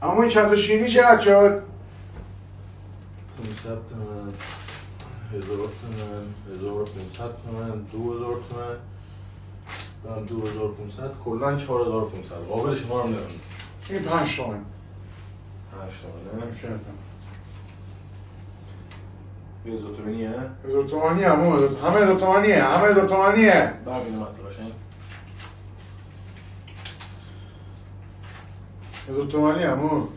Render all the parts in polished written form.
اما این چند تا شیرینی چقدر شد؟ 500 تومن 1000 تومن 1500 تومن 2000 تومن من 2500 کلا 4500 قابل شما هم نمیدونم این 5 تومن 8 تومنه نمی‌شد. 1000 تومنیه 1000 تومانی همه 1000 تومانیه همه 1000 تومانیه ببینم حتی باشه 1000 تومانی همون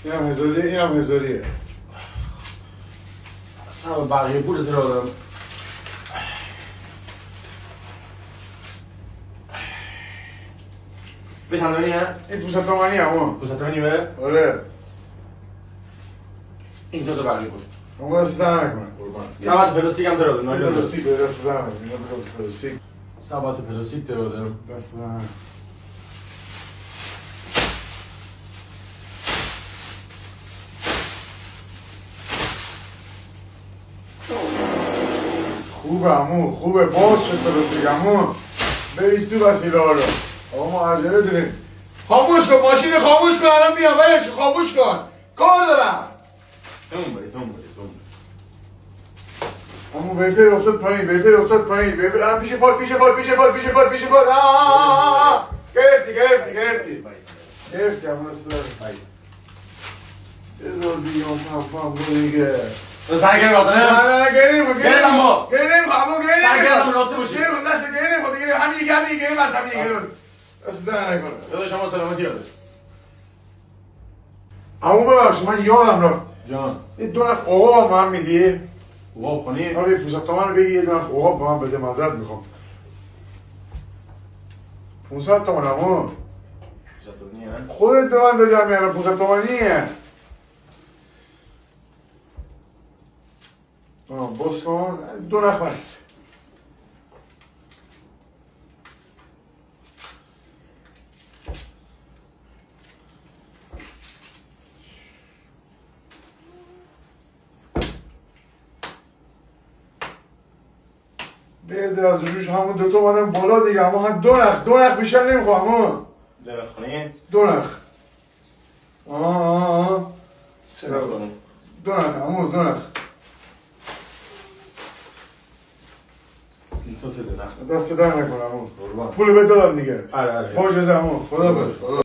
این هم هزاریه این هم هزاریه اصلا بقیه پول تو آدم به چند تومنیه؟ این 500 تومانی همون 500 تومنی به؟ آره این تا بقیه پول اون دست در نکنه سبت پلاستیک هم داره این پلاستیک به دست در نکنه این پلاستیک سبت پلاستیک داره دست در نکنه خوبه همون خوبه باز شد پلاستیک همون بریز تو وسیله ها رو آقا ما عجله داریم خاموش کن ماشین خاموش کن الان بیام ولش خاموش کن کار دارم تون همون ویپر افتاد پایین ویپر افتاد پایین ویپر پیش پال گرفتی همون استرار بذار دیگه هم دیگه سرگرم واسه نه گریم سرگرم رابطه باشی دست گریم دیگه همین گریم بس همین گریم دست در نکنه خدا شما سلامتی یاده همون ببخش من یادم رفت جان این دو نخ آقا با من میدی واو کنی آره 500 تومن رو بگی یه دو نخ آقا با من بده معذرت میخوام 500 تومن همون 500 تومنیه خودت به من دادی همین الان 500 تومنیه باز کن دو نخ بس بده از روش همون دوتا اومدن بالا دیگه اما هم دو نخ بیشتر نمیخوام همون درخ کنی دو نخ آه سه نخ کنم دو نخ همون دو نخ این تو ته نخ دست در نکنم همون قربان پول بده دادم دیگه آره با اجازه همون خدا بس